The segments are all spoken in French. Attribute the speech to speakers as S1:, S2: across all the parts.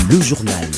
S1: Le journal.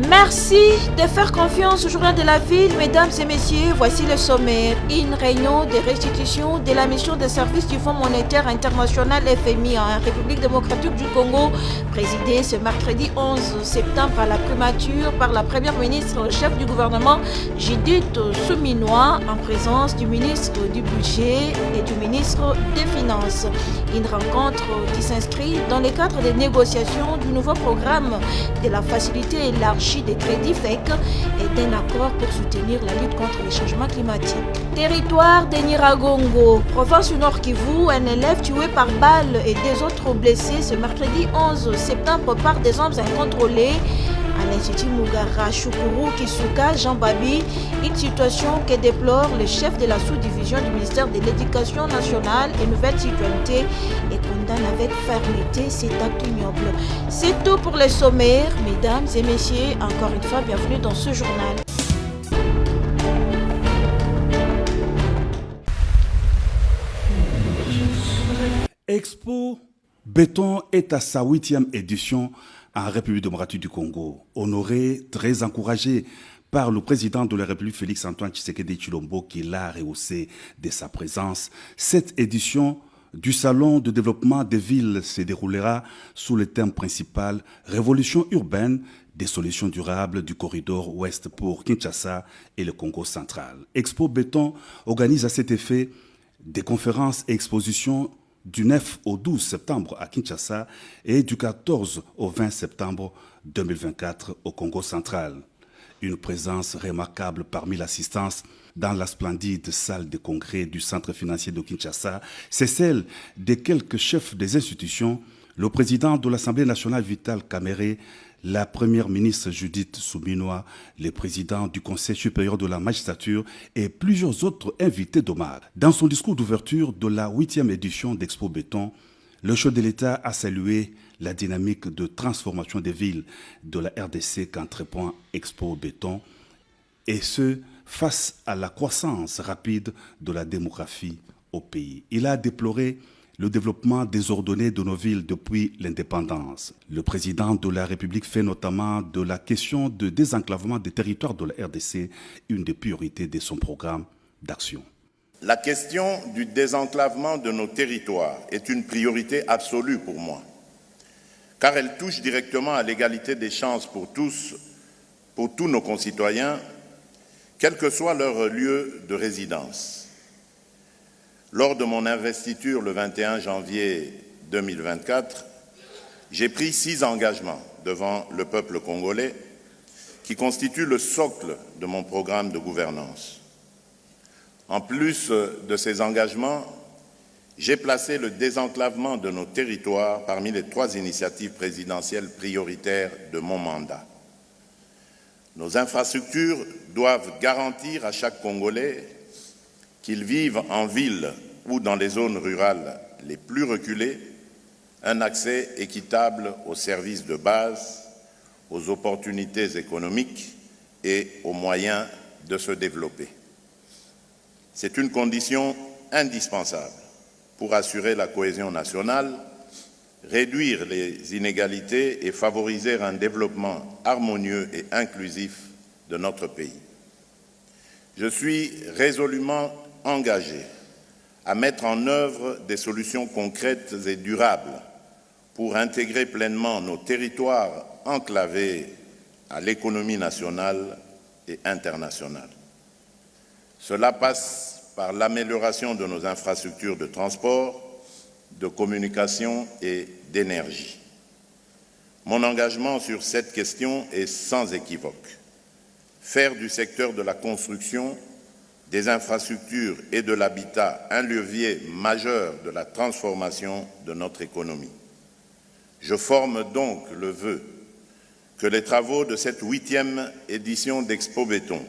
S2: Merci de faire confiance au journal de la ville, mesdames et messieurs. Voici le sommaire. Une réunion de restitution de la mission de service du Fonds monétaire international FMI en République démocratique du Congo, présidée ce mercredi 11 septembre à la primature par la première ministre chef du gouvernement Judith Suminwa en présence du ministre du budget et du ministre des finances. Une rencontre qui s'inscrit dans le cadre des négociations du nouveau programme de la facilité élargie des crédits FEC et d'un accord pour soutenir la lutte contre le changement climatique. Territoire de Nyiragongo, province du Nord Kivu, un élève tué par balle et deux autres blessés ce mercredi 11 septembre par des armes incontrôlées à l'Institut Mugara Shukuru Kisuka Jean Babi, une situation que déplore le chef de la sous-division du ministère de l'Éducation nationale et Nouvelle Citoyenneté et condamne avec fermeté cet acte ignoble. C'est tout pour le sommaire, mesdames et messieurs. Encore une fois, bienvenue dans ce journal.
S3: Expo Béton est à sa 8e édition en République démocratique du Congo. Honoré, très encouragé par le président de la République Félix-Antoine Tshisekedi Tshilombo qui l'a rehaussé de sa présence. Cette édition du Salon de développement des villes se déroulera sous le thème principal « Révolution urbaine, des solutions durables du corridor ouest pour Kinshasa et le Congo central ». Expo Béton organise à cet effet des conférences et expositions du 9 au 12 septembre à Kinshasa et du 14 au 20 septembre 2024 au Congo central. Une présence remarquable parmi l'assistance dans la splendide salle de congrès du centre financier de Kinshasa, c'est celle des quelques chefs des institutions, le président de l'Assemblée nationale Vital Kamerhe, la première ministre Judith Suminwa, le président du Conseil supérieur de la magistrature et plusieurs autres invités d'honneur. Dans son discours d'ouverture de la 8e édition d'Expo Béton, le chef de l'État a salué la dynamique de transformation des villes de la RDC qu'entreprend Expo Béton, et ce, face à la croissance rapide de la démographie au pays. Il a déploré le développement désordonné de nos villes depuis l'indépendance. Le président de la République fait notamment de la question de désenclavement des territoires de la RDC une des priorités de son programme d'action.
S4: La question du désenclavement de nos territoires est une priorité absolue pour moi, car elle touche directement à l'égalité des chances pour tous nos concitoyens, quel que soit leur lieu de résidence. Lors de mon investiture le 21 janvier 2024, j'ai pris 6 engagements devant le peuple congolais qui constituent le socle de mon programme de gouvernance. En plus de ces engagements, j'ai placé le désenclavement de nos territoires parmi les 3 initiatives présidentielles prioritaires de mon mandat. Nos infrastructures doivent garantir à chaque Congolais, qu'ils vivent en ville ou dans les zones rurales les plus reculées, un accès équitable aux services de base, aux opportunités économiques et aux moyens de se développer. C'est une condition indispensable pour assurer la cohésion nationale, réduire les inégalités et favoriser un développement harmonieux et inclusif de notre pays. Je suis résolument engagé à mettre en œuvre des solutions concrètes et durables pour intégrer pleinement nos territoires enclavés à l'économie nationale et internationale. Cela passe par l'amélioration de nos infrastructures de transport, de communication et d'énergie. Mon engagement sur cette question est sans équivoque. Faire du secteur de la construction, des infrastructures et de l'habitat un levier majeur de la transformation de notre économie. Je forme donc le vœu que les travaux de cette 8e édition d'Expo Béton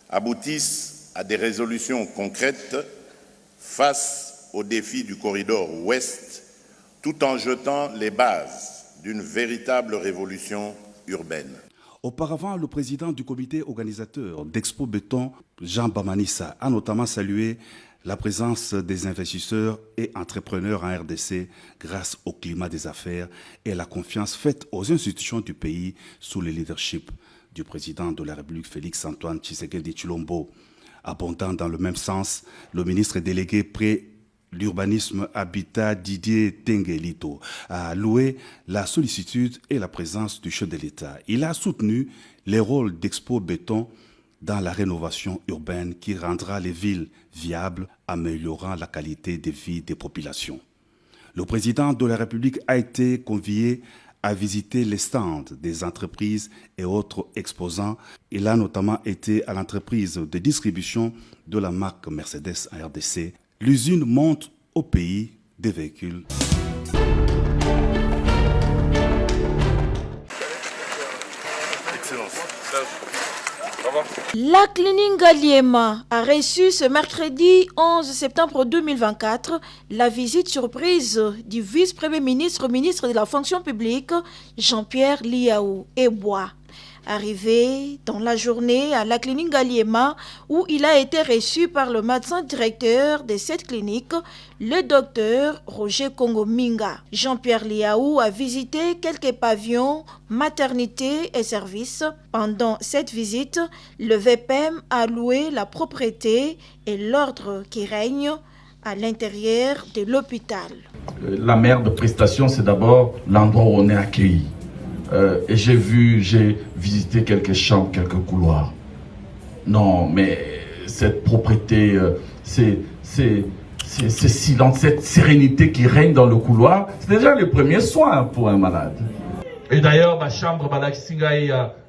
S4: aboutissent à des résolutions concrètes face aux défis du corridor ouest, tout en jetant les bases d'une véritable révolution urbaine.
S3: Auparavant, le président du comité organisateur d'Expo Béton, Jean Bamanissa, a notamment salué la présence des investisseurs et entrepreneurs en RDC grâce au climat des affaires et la confiance faite aux institutions du pays sous le leadership du président de la République Félix Antoine Tshisekedi Tshilombo. Abondant dans le même sens, le ministre délégué près l'urbanisme habitat Didier Tengelito a loué la sollicitude et la présence du chef de l'État. Il a soutenu les rôles d'Expo Béton dans la rénovation urbaine qui rendra les villes viables, améliorant la qualité de vie des populations. Le président de la République a été convié à visiter les stands des entreprises et autres exposants. Il a notamment été à l'entreprise de distribution de la marque Mercedes en RDC. L'usine monte au pays des véhicules.
S4: Excellence.
S2: La clinique Ngaliema a reçu ce mercredi 11 septembre 2024 la visite surprise du vice-premier ministre, ministre de la fonction publique, Jean-Pierre Liaou Ebois. Arrivé dans la journée à la clinique Ngaliema où il a été reçu par le médecin directeur de cette clinique, le docteur Roger Congo-Minga. Jean-Pierre Liaou a visité quelques pavillons, maternités et services. Pendant cette visite, le VPM a loué la propreté et l'ordre qui règne à l'intérieur de l'hôpital.
S1: La meilleure de prestation, c'est d'abord l'endroit où on est accueilli. Et j'ai visité quelques chambres, quelques couloirs. Non, mais cette propreté, c'est silence, cette sérénité qui règne dans le couloir, c'est déjà le premier soin pour un malade. Et d'ailleurs, ma chambre,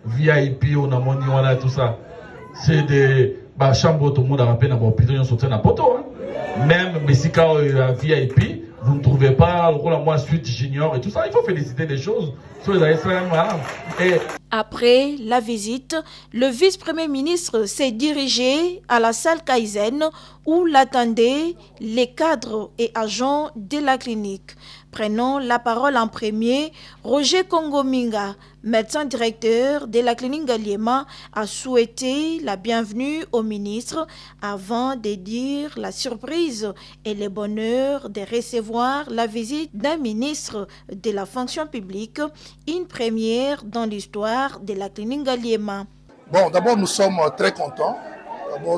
S1: VIP, on a moni, voilà, tout ça, c'est des chambres où tout le monde a rappelé dans l'hôpital, on sortait dans poto. Même Messika VIP, vous ne trouvez pas le rôle à moi suite junior et tout ça. Il faut féliciter les choses sur les et
S2: après la visite, le vice-premier ministre s'est dirigé à la salle Kaizen où l'attendaient les cadres et agents de la clinique. Prenant la parole en premier, Roger Congo-Minga, médecin directeur de la clinique Ngaliema, a souhaité la bienvenue au ministre avant de dire la surprise et le bonheur de recevoir la visite d'un ministre de la fonction publique, une première dans l'histoire de la clinique Ngaliema.
S5: Bon, d'abord, nous sommes très contents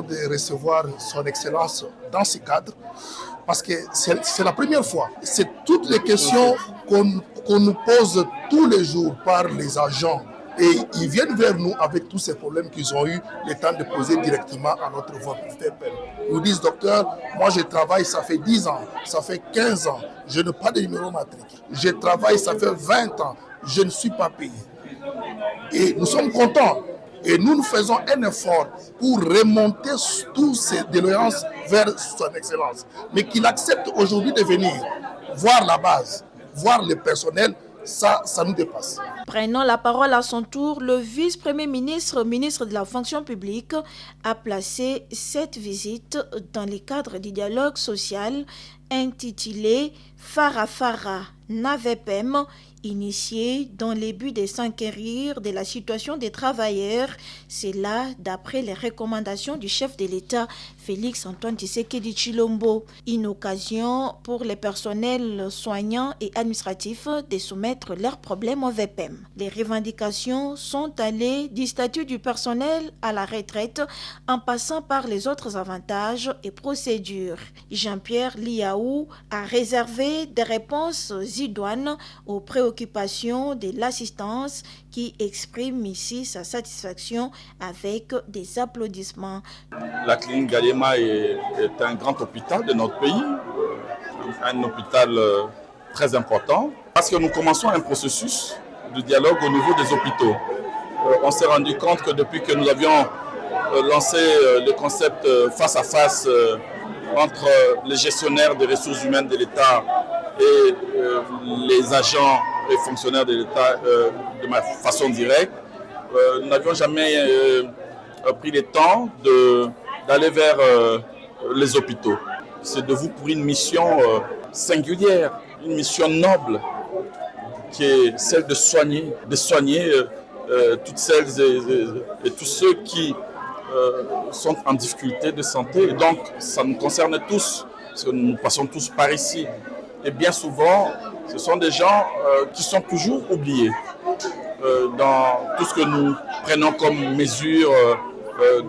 S5: de recevoir son Excellence dans ce cadre, parce que c'est la première fois. C'est toutes les questions qu'on nous pose tous les jours par les agents. Et ils viennent vers nous avec tous ces problèmes qu'ils ont eu le temps de poser directement à notre voix. Ils nous disent, docteur, moi je travaille, ça fait 10 ans, ça fait 15 ans, je n'ai pas de numéro matricule. Je travaille, ça fait 20 ans, je ne suis pas payé. Et nous sommes contents. Et nous faisons un effort pour remonter toutes ces doléances vers son Excellence. Mais qu'il accepte aujourd'hui de venir voir la base, voir le personnel, ça nous dépasse.
S2: Prenant la parole à son tour, le vice-premier ministre, ministre de la fonction publique, a placé cette visite dans le cadre du dialogue social intitulé Farafara Navepem, initié dans le but de s'enquérir de la situation des travailleurs. C'est là, d'après les recommandations du chef de l'État, Félix Antoine Tshisekedi Tshilombo, une occasion pour les personnels soignants et administratifs de soumettre leurs problèmes au VPM. Les revendications sont allées du statut du personnel à la retraite en passant par les autres avantages et procédures. Jean-Pierre Liaou a réservé des réponses idoines aux préoccupations de l'assistance qui exprime ici sa satisfaction avec des applaudissements.
S1: La clinique Ngaliema est un grand hôpital de notre pays, un hôpital très important, parce que nous commençons un processus de dialogue au niveau des hôpitaux. On s'est rendu compte que depuis que nous avions lancé le concept face à face entre les gestionnaires des ressources humaines de l'État et les agents et fonctionnaire de l'État de ma façon directe, nous n'avions jamais pris le temps d'aller vers les hôpitaux. C'est de vous pour une mission singulière, une mission noble, qui est celle de soigner toutes celles et tous ceux qui sont en difficulté de santé. Et donc, ça nous concerne tous, parce que nous passons tous par ici. Et bien souvent, ce sont des gens qui sont toujours oubliés dans tout ce que nous prenons comme mesures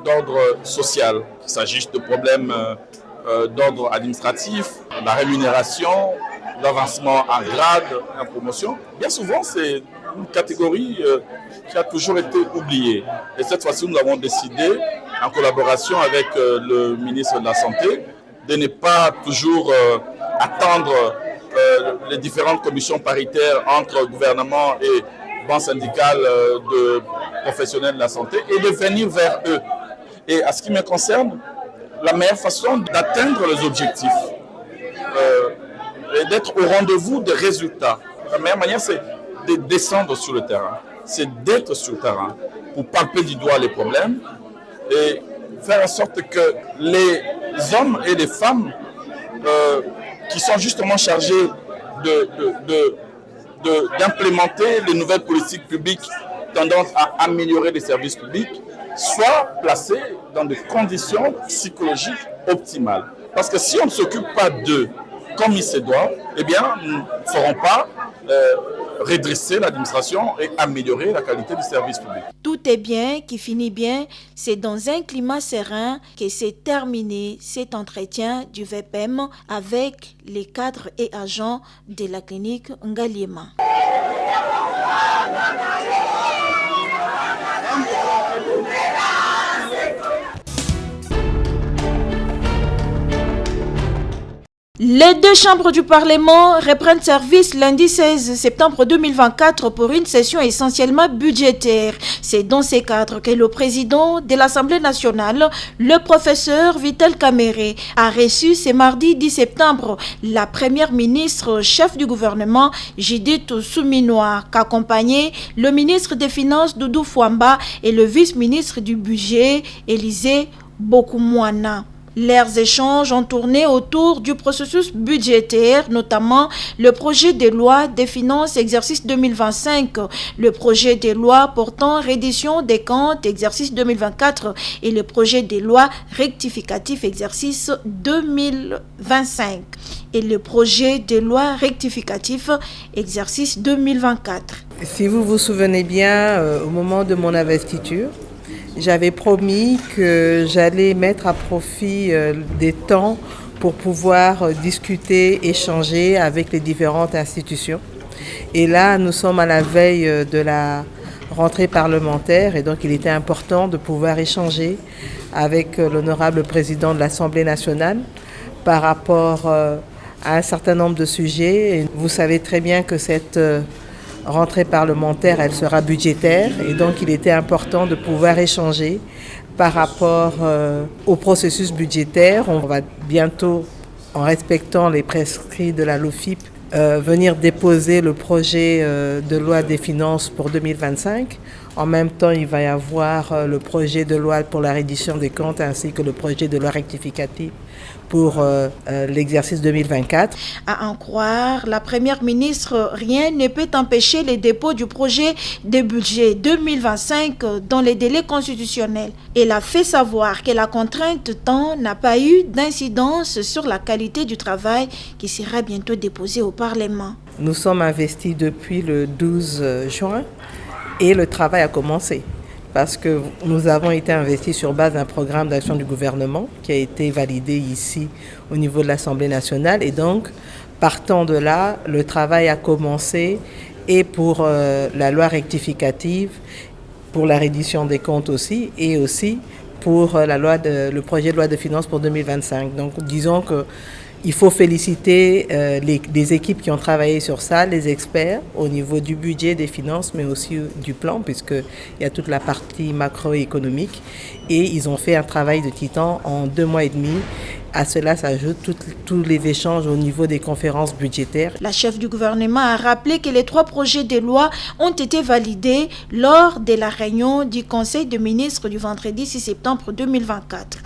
S1: d'ordre social, qu'il s'agisse de problèmes d'ordre administratif, la rémunération, l'avancement en grade, en promotion. Bien souvent, c'est une catégorie qui a toujours été oubliée. Et cette fois-ci, nous avons décidé, en collaboration avec le ministre de la Santé, de ne pas toujours attendre les différentes commissions paritaires entre gouvernement et banque syndicale de professionnels de la santé et de venir vers eux. Et à ce qui me concerne, la meilleure façon d'atteindre les objectifs et d'être au rendez-vous des résultats, la meilleure manière, c'est de descendre sur le terrain, c'est d'être sur le terrain pour palper du doigt les problèmes et faire en sorte que les hommes et les femmes qui sont justement chargés d'implémenter les nouvelles politiques publiques tendant à améliorer les services publics soient placés dans des conditions psychologiques optimales. Parce que si on ne s'occupe pas d'eux comme il se doit, eh bien, nous ne saurons pas redresser l'administration et améliorer la qualité du service public.
S2: Tout est bien qui finit bien. C'est dans un climat serein que s'est terminé cet entretien du VPM avec les cadres et agents de la clinique Ngaliema. Les deux chambres du Parlement reprennent service lundi 16 septembre 2024 pour une session essentiellement budgétaire. C'est dans ces cadres que le président de l'Assemblée nationale, le professeur Vital Kamerhe, a reçu ce mardi 10 septembre la première ministre chef du gouvernement, Judith Suminwa, qu'accompagnait le ministre des Finances, Doudou Fouamba, et le vice-ministre du Budget, Élisée Bokoumouana. Leurs échanges ont tourné autour du processus budgétaire, notamment le projet de loi des finances exercice 2025, le projet de loi portant reddition des comptes exercice 2024 et le projet de loi rectificatif exercice 2025 et le projet de loi rectificatif exercice 2024.
S6: Si vous vous souvenez bien, au moment de mon investiture, j'avais promis que j'allais mettre à profit des temps pour pouvoir discuter, échanger avec les différentes institutions. Et là, nous sommes à la veille de la rentrée parlementaire et donc il était important de pouvoir échanger avec l'honorable président de l'Assemblée nationale par rapport à un certain nombre de sujets. Et vous savez très bien que cette rentrée parlementaire, elle sera budgétaire et donc il était important de pouvoir échanger par rapport au processus budgétaire. On va bientôt, en respectant les prescrits de la LOFIP, venir déposer le projet de loi des finances pour 2025. En même temps, il va y avoir le projet de loi pour la reddition des comptes ainsi que le projet de loi rectificative pour l'exercice 2024.
S2: À en croire la première ministre, rien ne peut empêcher le dépôt du projet de budget 2025 dans les délais constitutionnels. Elle a fait savoir que la contrainte temps n'a pas eu d'incidence sur la qualité du travail qui sera bientôt déposé au Parlement.
S6: Nous sommes investis depuis le 12 juin et le travail a commencé. Parce que nous avons été investis sur base d'un programme d'action du gouvernement qui a été validé ici au niveau de l'Assemblée nationale. Et donc, partant de là, le travail a commencé et pour la loi rectificative, pour la reddition des comptes aussi, et aussi pour le projet de loi de finances pour 2025. Donc, disons que il faut féliciter les équipes qui ont travaillé sur ça, les experts au niveau du budget, des finances, mais aussi du plan, puisqu'il y a toute la partie macroéconomique. Et ils ont fait un travail de titan en 2 mois et demi À cela s'ajoutent tous les échanges au niveau des conférences budgétaires.
S2: La chef du gouvernement a rappelé que les 3 projets de loi ont été validés lors de la réunion du Conseil des ministres du vendredi 6 septembre 2024.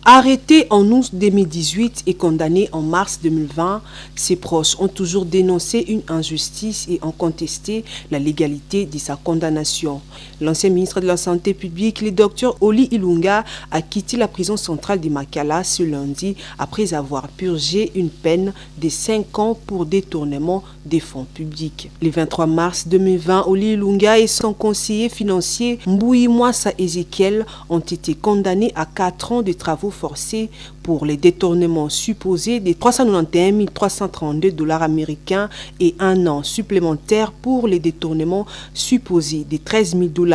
S7: Arrêté en août 2018 et condamné en mars 2020, ses proches ont toujours dénoncé une injustice et ont contesté la légalité de sa condamnation. L'ancien ministre de la Santé publique, le docteur Oli Ilunga, a quitté la prison centrale de Makala ce lundi après avoir purgé une peine de 5 ans pour détournement des fonds publics. Le 23 mars 2020, Oli Ilunga et son conseiller financier Mboui Mwassa Ezekiel ont été condamnés à 4 ans de travaux forcés pour les détournements supposés de 391 332 $ américains et 1 an supplémentaire pour les détournements supposés de 13 000 $.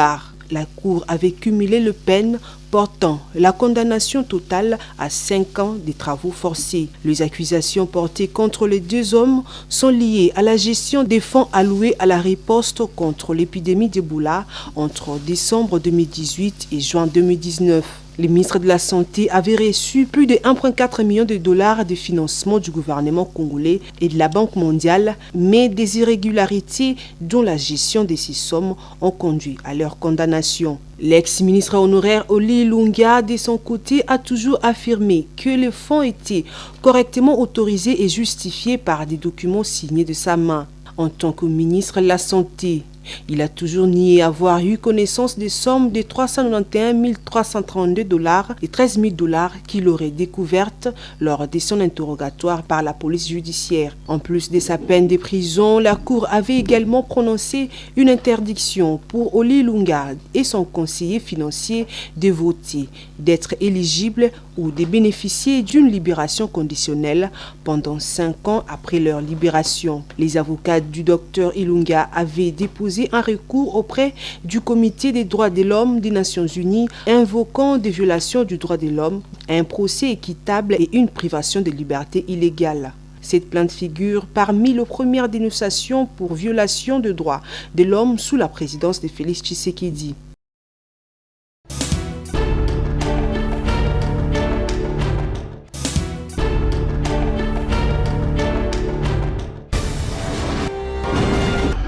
S7: La Cour avait cumulé le peine portant la condamnation totale à 5 ans de travaux forcés. Les accusations portées contre les 2 hommes sont liées à la gestion des fonds alloués à la riposte contre l'épidémie d'Ebola entre décembre 2018 et juin 2019. Le ministre de la Santé avait reçu plus de 1,4 million de $ de financement du gouvernement congolais et de la Banque mondiale, mais des irrégularités dont la gestion de ces sommes ont conduit à leur condamnation. L'ex-ministre honoraire Oli Ilunga, de son côté, a toujours affirmé que les fonds étaient correctement autorisés et justifiés par des documents signés de sa main. En tant que ministre de la Santé, il a toujours nié avoir eu connaissance des sommes de 391 332 $ et 13 000 $ qu'il aurait découvertes lors de son interrogatoire par la police judiciaire. En plus de sa peine de prison, la Cour avait également prononcé une interdiction pour Oli Ilunga et son conseiller financier de voter, d'être éligibles ou de bénéficier d'une libération conditionnelle pendant 5 ans après leur libération. Les avocats du docteur Ilunga avaient déposé un recours auprès du Comité des droits de l'homme des Nations Unies invoquant des violations du droit de l'homme, un procès équitable et une privation de liberté illégale. Cette plainte figure parmi les premières dénonciations pour violation de droits de l'homme sous la présidence de Félix Tshisekedi.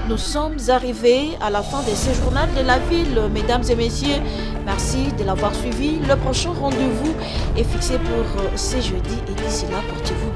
S2: Nous sommes arrivés à la fin de ce journal de la ville. Mesdames et messieurs, merci de l'avoir suivi. Le prochain rendez-vous est fixé pour ce jeudi et d'ici là, portez-vous